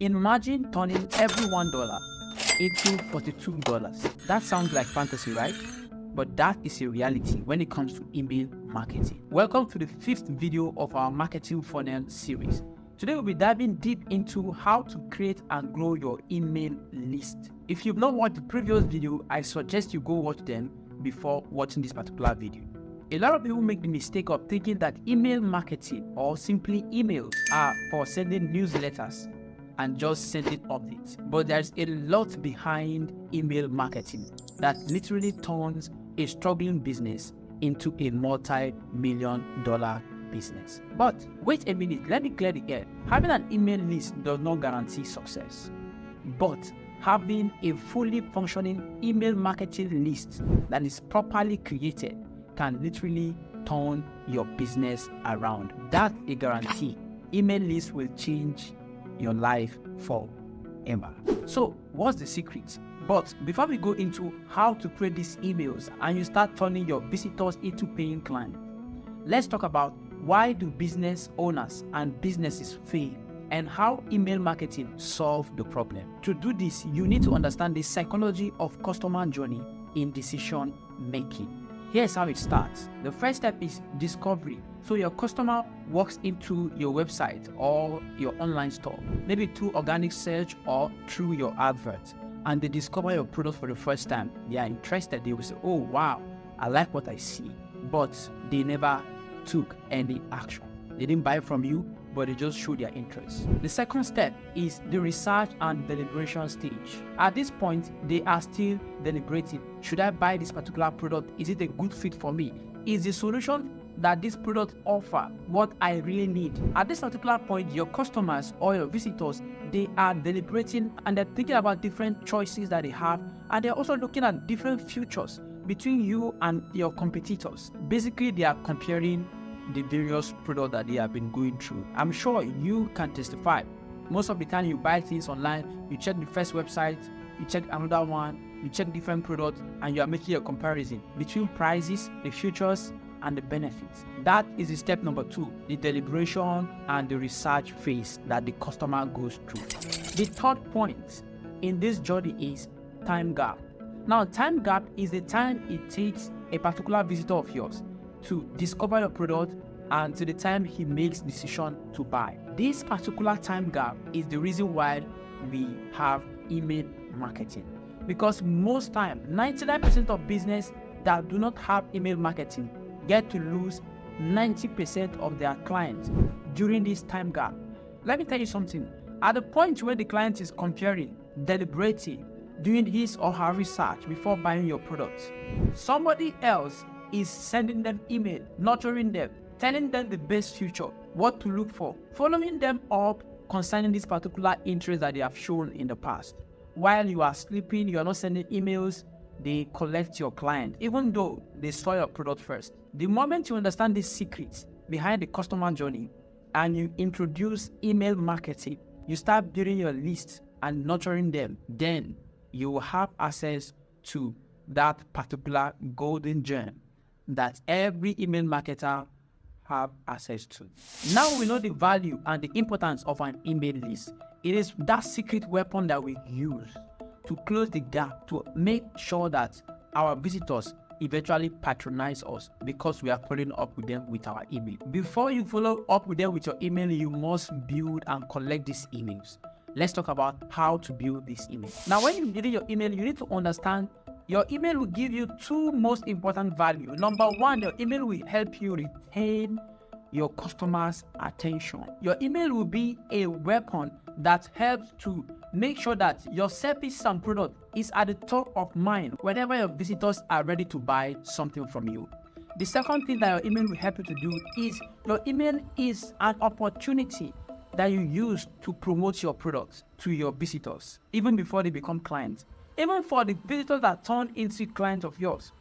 Imagine turning every $1 into $42. That sounds like fantasy, right? But that is a reality when it comes to email marketing. Welcome to the 5th video of our marketing funnel series. Today we'll be diving deep into how to create and grow your email list. If you've not watched the previous video, I suggest you go watch them before watching this particular video. A lot of people make the mistake of thinking that email marketing or simply emails are for sending newsletters and just sending updates. But there's a lot behind email marketing that literally turns a struggling business into a multi-million-dollar business. But wait a minute, let me clear the air. Having an email list does not guarantee success. But having a fully functioning email marketing list that is properly created can literally turn your business around. That's a guarantee. Email list will change your life forever. So what's the secret? But before we go into how to create these emails and you start turning your visitors into paying clients, let's talk about why do business owners and businesses fail and how email marketing solve the problem. To do this, you need to understand the psychology of customer journey in decision making. Here's how it starts. The first step is discovery. So your customer walks into your website or your online store, maybe through organic search or through your advert, and they discover your product for the first time. They are interested. They will say, oh wow, I like what I see. But they never took any action. They didn't buy from you, but they just showed their interest. The second step is the research and deliberation stage. At this point, they are still deliberating. Should I buy this particular product? Is it a good fit for me? Is the solution that this product offers what I really need? At this particular point, your customers or your visitors, they are deliberating and they're thinking about different choices that they have, and they're also looking at different futures between you and your competitors. Basically, they are comparing the various products that they have been going through. I'm sure you can testify. Most of the time you buy things online, you check the first website, you check another one, you check different products, and you are making a comparison between prices, the futures, and the benefits. That is the step number 2, the deliberation and the research phase that the customer goes through. The third point in this journey is time gap. Now, time gap is the time it takes a particular visitor of yours to discover your product and to the time he makes decision to buy. This particular time gap is the reason why we have email marketing. Because most time, 99% of business that do not have email marketing get to lose 90% of their clients during this time gap. Let me tell you something. At the point where the client is comparing, deliberating, doing his or her research before buying your product, somebody else is sending them email, nurturing them, telling them the best future, what to look for, following them up concerning this particular interest that they have shown in the past. While you are sleeping, you are not sending emails, they collect your client, even though they saw your product first. The moment you understand the secrets behind the customer journey and you introduce email marketing, you start building your list and nurturing them, then you will have access to that particular golden gem that every email marketer have access to. Now we know the value and the importance of an email list. It is that secret weapon that we use to close the gap, to make sure that our visitors eventually patronize us because we are following up with them with our email. Before you follow up with them with your email, you must build and collect these emails. Let's talk about how to build this email. Now, when you're building your email, you need to understand your email will give you 2 most important values. Number 1, your email will help you retain your customers' attention. Your email will be a weapon that helps to make sure that your service and product is at the top of mind whenever your visitors are ready to buy something from you. The second thing that your email will help you to do is your email is an opportunity that you use to promote your products to your visitors, even before they become clients. Even for the visitors that turn into clients of yours,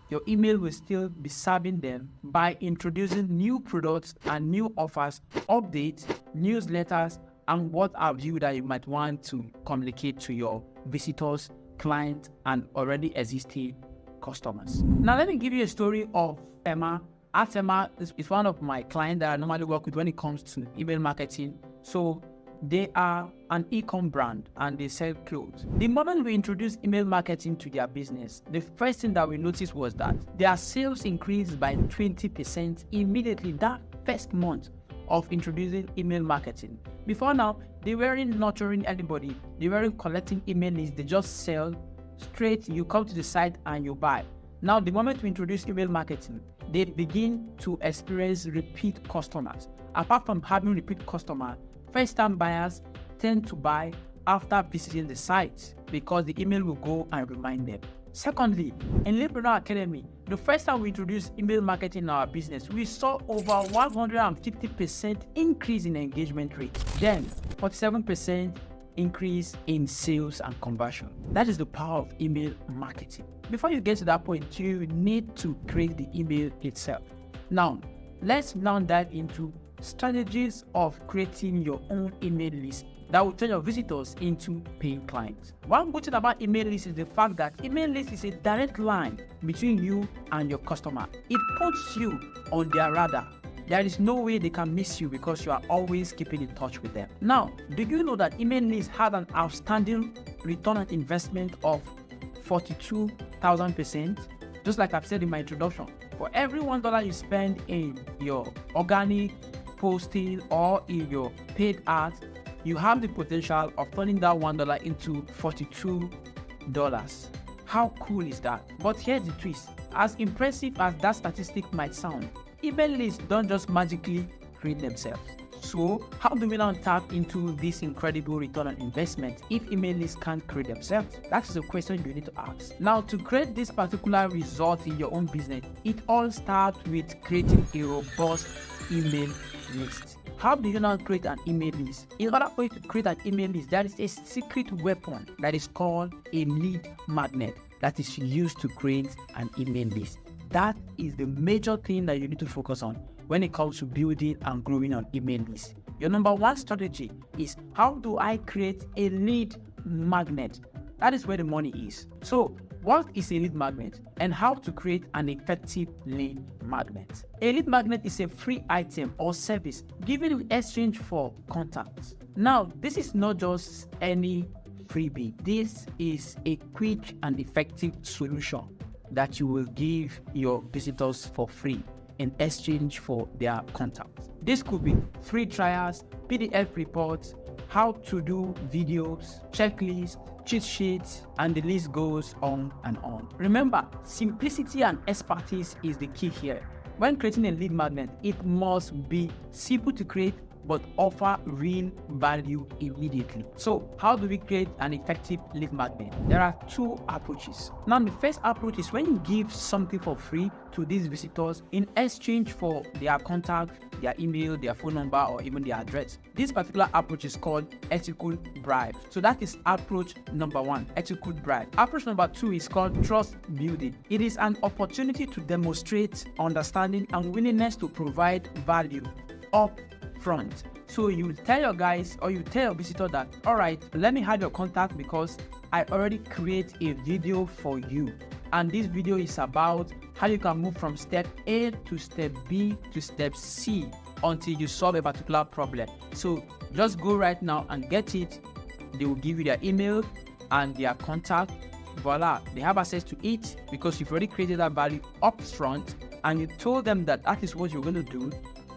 your email will still be serving them by introducing new products and new offers, updates, newsletters, and what have you that you might want to communicate to your visitors, clients, and already existing customers. Now, let me give you a story of Emma. Emma is one of my clients that I normally work with when it comes to email marketing. So They are an e-com brand and they sell clothes. The moment we introduced email marketing to their business, the first thing that we noticed was that their sales increased by 20% immediately that first month of introducing email marketing. Before now, they weren't nurturing anybody, they weren't collecting email lists, they just sell straight. You come to the site and you buy. Now, the moment we introduce email marketing, they begin to experience repeat customers. Apart from having repeat customers, first-time buyers tend to buy after visiting the site because the email will go and remind them. Secondly, in Leadpreneur Academy, the first time we introduced email marketing in our business, we saw over 150% increase in engagement rate. Then, 47% increase in sales and conversion. That is the power of email marketing. Before you get to that point, you need to create the email itself. Now, let's now dive into strategies of creating your own email list that will turn your visitors into paying clients. One good thing about email list is the fact that email list is a direct line between you and your customer. It puts you on their radar. There is no way they can miss you because you are always keeping in touch with them. Now, do you know that email list had an outstanding return on investment of 42,000%? Just like I've said in my introduction, for every $1 you spend in your organic posting or in your paid ads, you have the potential of turning that $1 into $42. How cool is that? But here's the twist. As impressive as that statistic might sound, email lists don't just magically create themselves. So how do we now tap into this incredible return on investment if email lists can't create themselves? That is a question you need to ask. Now, to create this particular result in your own business, it all starts with creating a robust email list. How do you now create an email list? In order for you to create an email list, there is a secret weapon that is called a lead magnet that is used to create an email list. That is the major thing that you need to focus on when it comes to building and growing an email list. Your number one strategy is, how do I create a lead magnet? That is where the money is. So, what is a lead magnet and how to create an effective lead magnet? A lead magnet is a free item or service given in exchange for contacts. Now, this is not just any freebie. This is a quick and effective solution that you will give your visitors for free in exchange for their contacts. This could be free trials, PDF reports, how to do videos, checklists, cheat sheets, and the list goes on and on. Remember, simplicity and expertise is the key here. When creating a lead magnet, it must be simple to create but offer real value immediately. So how do we create an effective lead magnet? There are two approaches. Now, the first approach is when you give something for free to these visitors in exchange for their contact, their email, their phone number, or even their address. This particular approach is called ethical bribe. So that is approach number one, ethical bribe. Approach number two is called trust building. It is an opportunity to demonstrate understanding and willingness to provide value up front. So you tell your guys or you tell your visitor that, all right, let me have your contact because I already create a video for you. And this video is about how you can move from step A to step B to step C until you solve a particular problem. So just go right now and get it. They will give you their email and their contact. Voila, they have access to it because you've already created that value up front and you told them that that is what you're going to do.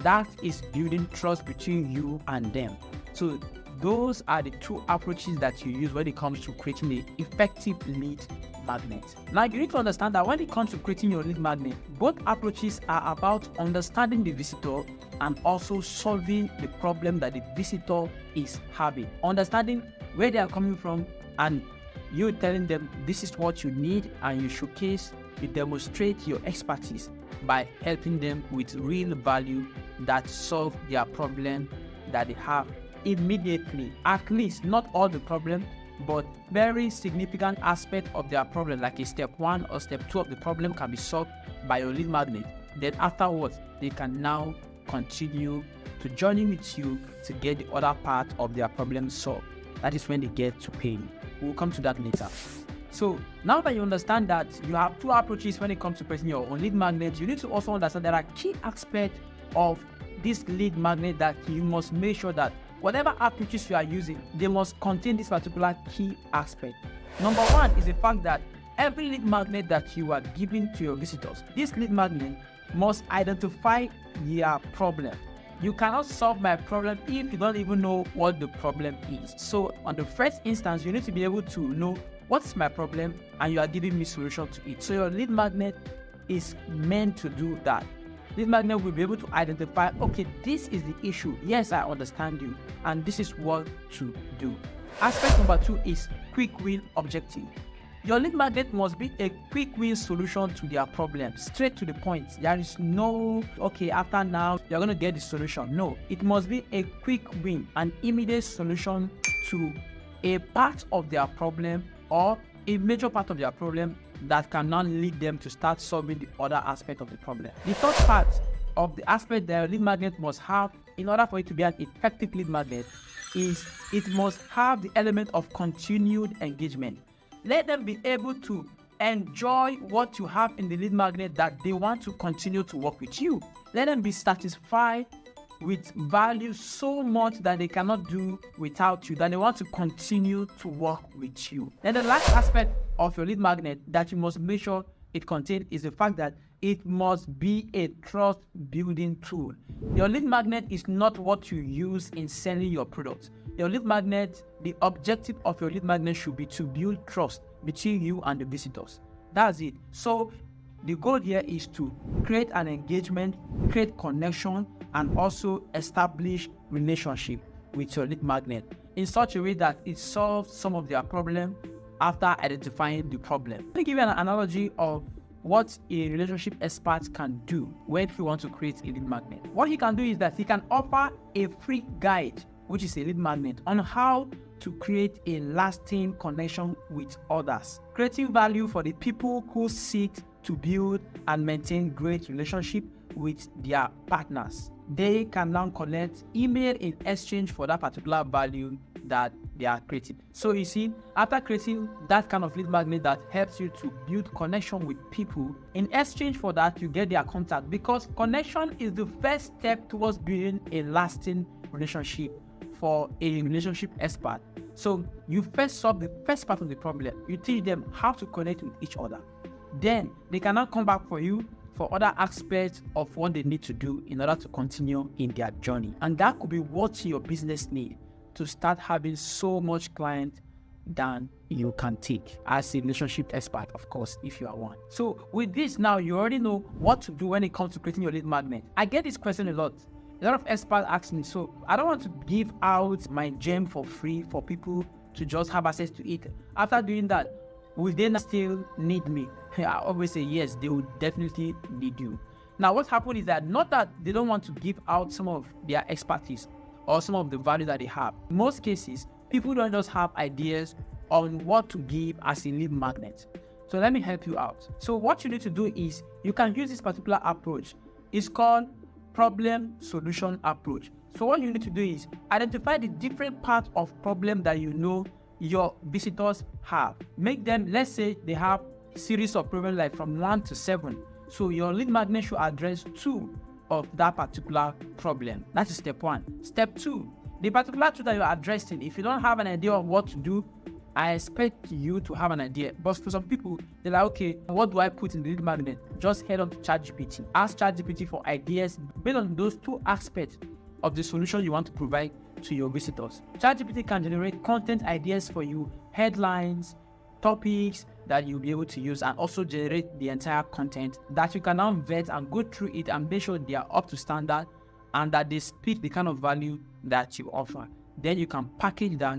That is building trust between you and them. So those are the two approaches that you use when it comes to creating the effective lead magnet. Now, you need to understand that when it comes to creating your lead magnet, both approaches are about understanding the visitor and also solving the problem that the visitor is having. Understanding where they are coming from and you telling them this is what you need, and you showcase, you demonstrate your expertise by helping them with real value that solve their problem that they have immediately. At least not all the problem, but very significant aspect of their problem, like a step 1 or step 2 of the problem can be solved by your lead magnet. Then afterwards, they can now continue to journey with you to get the other part of their problem solved. That is when they get to paying. We'll come to that later. So now that you understand that you have two approaches when it comes to creating your own lead magnet, you need to also understand there are key aspects of this lead magnet that you must make sure that whatever approaches you are using, they must contain this particular key aspect. Number one is the fact that every lead magnet that you are giving to your visitors, this lead magnet must identify their problem. You cannot solve my problem if you don't even know what the problem is. So on the first instance, you need to be able to know what's my problem and you are giving me solution to it. So your lead magnet is meant to do that. Lead magnet will be able to identify, okay, this is the issue. Yes, I understand you, and this is what to do. Aspect number two is quick win objective. Your lead magnet must be a quick win solution to their problem, straight to the point. There is no, okay, after now, you're going to get the solution. No, it must be a quick win, an immediate solution to a part of their problem or a major part of their problem that can now lead them to start solving the other aspect of the problem. The third part of the aspect that your lead magnet must have in order for it to be an effective lead magnet is it must have the element of continued engagement. Let them be able to enjoy what you have in the lead magnet, that they want to continue to work with you. Let them be satisfied with value so much that they cannot do without you, that they want to continue to work with you. Then the last aspect of your lead magnet that you must make sure it contains is the fact that it must be a trust building tool. Your lead magnet is not what you use in selling your product. Your lead magnet, the objective of your lead magnet should be to build trust between you and the visitors. That's it. So the goal here is to create an engagement, create connection, and also establish relationship with your lead magnet in such a way that it solves some of their problem after identifying the problem. Let me give you an analogy of what a relationship expert can do when he wants to create a lead magnet. What he can do is that he can offer a free guide, which is a lead magnet, on how to create a lasting connection with others, creating value for the people who seek to build and maintain great relationship with their partners. They can now collect email in exchange for that particular value that they are creating. So you see, after creating that kind of lead magnet that helps you to build connection with people, in exchange for that, you get their contact, because connection is the first step towards building a lasting relationship for a relationship expert. So you first solve the first part of the problem. You teach them how to connect with each other. Then they can now come back for you for other aspects of what they need to do in order to continue in their journey. And that could be what your business needs to start having so much client than you can take as a relationship expert, of course, if you are one. So with this now, you already know what to do when it comes to creating your lead magnet. I get this question a lot. A lot of experts ask me, so I don't want to give out my gem for free for people to just have access to it. After doing that, will they still need me? I always say yes, they will definitely need you. Now what happened is that not that they don't want to give out some of their expertise or some of the value that they have. In most cases, people don't just have ideas on what to give as a lead magnet. So let me help you out. So what you need to do is you can use this particular approach. It's called problem solution approach. So what you need to do is identify the different parts of problem that you know your visitors have. Make them, let's say they have a series of problems like from 1 to 7. So your lead magnet should address 2 of that particular problem. That is step 1. Step 2, the particular 2 that you're addressing, if you don't have an idea of what to do, I expect you to have an idea. But for some people, they're like, okay, what do I put in the lead magnet? Just head on to CH GPT. Ask CH GPT for ideas based on those 2 aspects of the solution you want to provide to your visitors. CH GPT can generate content ideas for you, headlines, topics that you'll be able to use, and also generate the entire content that you can now vet and go through it and make sure they are up to standard and that they speak the kind of value that you offer. Then you can package that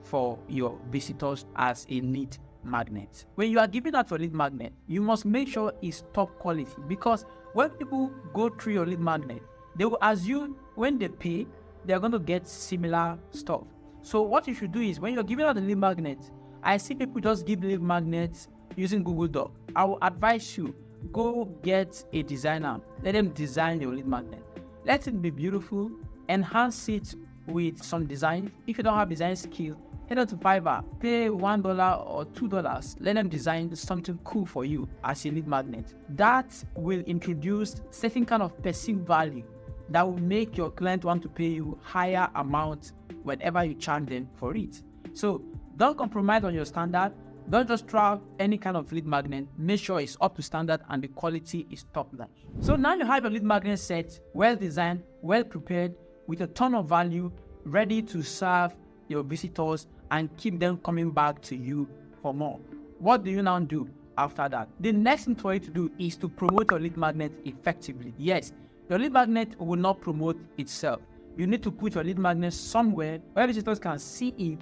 for your visitors as a lead magnet. When you are giving out your lead magnet, you must make sure it's top quality, because when people go through your lead magnet, they will assume when they pay, they're going to get similar stuff. So what you should do is, when you're giving out the lead magnet, I see people just give lead magnets using Google Doc. I will advise you, go get a designer. Let them design your lead magnet. Let it be beautiful. Enhance it with some design. If you don't have design skill, head on to Fiverr, pay $1 or $2. Let them design something cool for you as a lead magnet. That will introduce certain kind of perceived value that will make your client want to pay you higher amount whenever you charge them for it. So don't compromise on your standard. Don't just throw out any kind of lead magnet. Make sure it's up to standard and the quality is top notch. So now you have your lead magnet set, well designed, well prepared, with a ton of value, ready to serve your visitors and keep them coming back to you for more. What do you now do after that? The next thing for you to do is to promote your lead magnet effectively. Yes, your lead magnet will not promote itself. You need to put your lead magnet somewhere where visitors can see it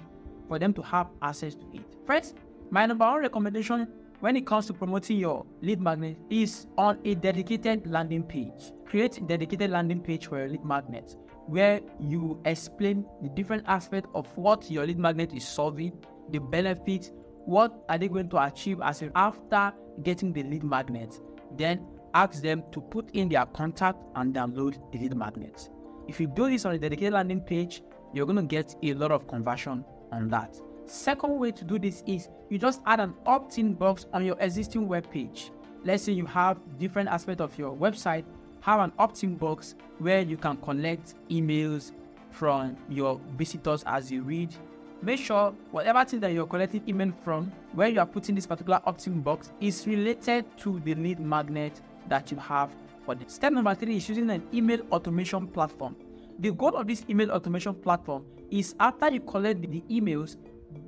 for them to have access to it. First, my number one recommendation when it comes to promoting your lead magnet is on a dedicated landing page. Create a dedicated landing page for your lead magnet where you explain the different aspects of what your lead magnet is solving, the benefits, what are they going to achieve after getting the lead magnet. Then ask them to put in their contact and download the lead magnet. If you do this on a dedicated landing page, you're going to get a lot of conversion on that. Second way to do this is you just add an opt-in box on your existing web page. Let's say you have different aspects of your website, have an opt-in box where you can collect emails from your visitors as you read. Make sure whatever thing that you're collecting email from, where you are putting this particular opt-in box, is related to the lead magnet that you have for this. Step number 3 is using an email automation platform. The goal of this email automation platform is after you collect the emails,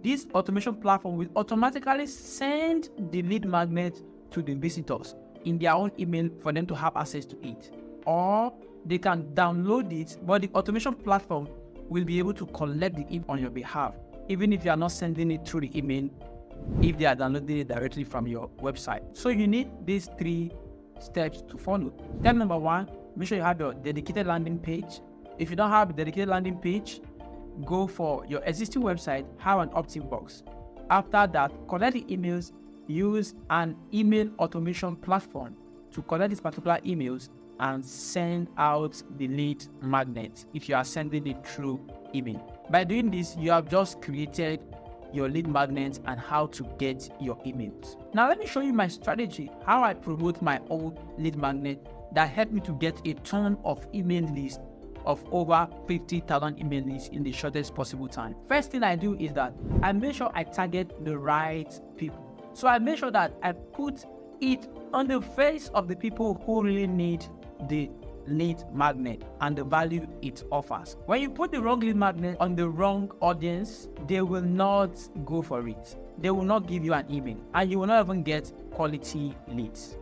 this automation platform will automatically send the lead magnet to the visitors in their own email for them to have access to it. Or they can download it, but the automation platform will be able to collect the email on your behalf, even if you are not sending it through the email, if they are downloading it directly from your website. So you need these 3 steps to follow. Step number 1, make sure you have your dedicated landing page. If you don't have a dedicated landing page, go for your existing website, have an opt-in box. After that, collect the emails, use an email automation platform to collect these particular emails and send out the lead magnet if you are sending it through email. By doing this, you have just created your lead magnet and how to get your emails. Now let me show you my strategy, how I promote my own lead magnet that helped me to get a ton of email lists of over 50,000 email lists in the shortest possible time. First thing I do is that I make sure I target the right people. So I make sure that I put it on the face of the people who really need the lead magnet and the value it offers. When you put the wrong lead magnet on the wrong audience, they will not go for it. They will not give you an email and you will not even get quality leads.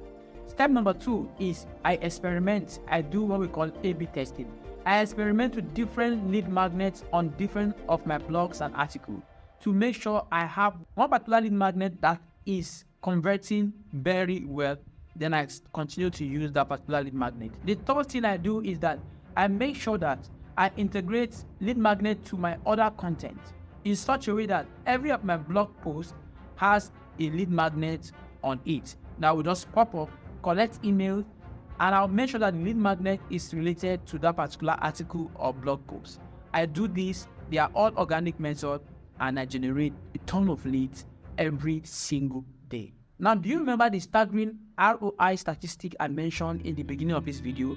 Step number 2 is I experiment. I do what we call A/B testing. I experiment with different lead magnets on different of my blogs and articles to make sure I have one particular lead magnet that is converting very well. Then I continue to use that particular lead magnet. The third thing I do is that I make sure that I integrate lead magnet to my other content in such a way that every of my blog posts has a lead magnet on it. Now we just pop up, collect emails, and I'll make sure that the lead magnet is related to that particular article or blog post. I do this, they are all organic methods, and I generate a ton of leads every single day. Now, do you remember the staggering ROI statistic I mentioned in the beginning of this video?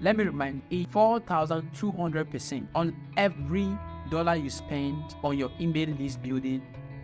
Let me remind you, 4,200% on every dollar you spend on your email list building,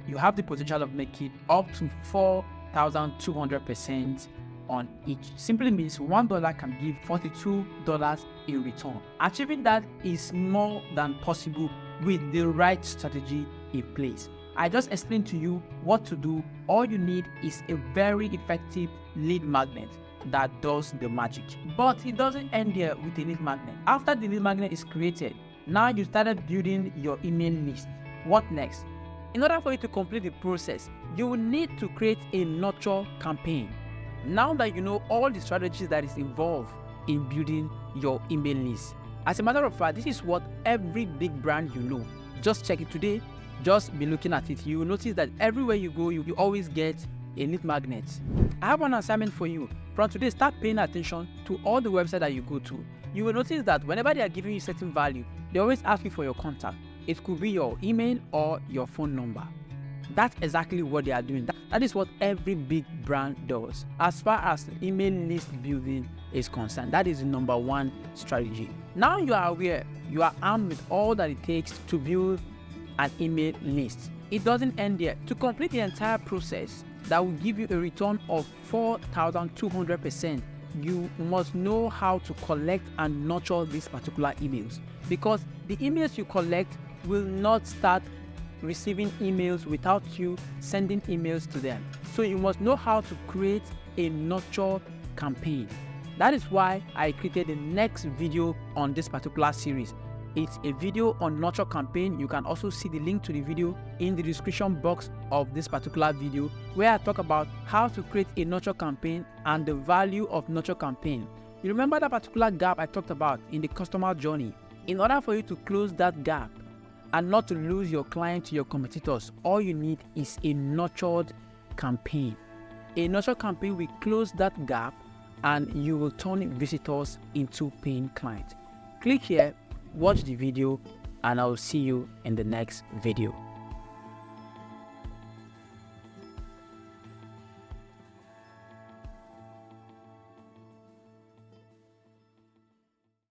you have the potential of making up to 4,200% on each. Simply means $1 can give $42 in return. Achieving that is more than possible with the right strategy in place. I just explained to you what to do. All you need is a very effective lead magnet that does the magic. But it doesn't end there with a lead magnet. After the lead magnet is created, now you started building your email list. What next? In order for you to complete the process, you will need to create a nurture campaign. Now that you know all the strategies that is involved in building your email list. As a matter of fact, this is what every big brand you know. Just check it today. Just be looking at it. You will notice that everywhere you go, you always get a lead magnet. I have an assignment for you. From today, start paying attention to all the websites that you go to. You will notice that whenever they are giving you certain value, they always ask you for your contact. It could be your email or your phone number. That's exactly what they are doing. That is what every big brand does. As far as email list building is concerned, that is the number 1 strategy. Now you are aware, you are armed with all that it takes to build an email list. It doesn't end there. To complete the entire process that will give you a return of 4,200%, you must know how to collect and nurture these particular emails, because the emails you collect will not start receiving emails without you sending emails to them. So you must know how to create a nurture campaign. That is why I created the next video on this particular series. It's a video on nurture campaign. You can also see the link to the video in the description box of this particular video, where I talk about how to create a nurture campaign and the value of nurture campaign. You remember that particular gap I talked about in the customer journey? In order for you to close that gap and not to lose your client to your competitors, all you need is a nurtured campaign. A nurture campaign will close that gap and you will turn visitors into paying clients. Click here, watch the video, and I will see you in the next video.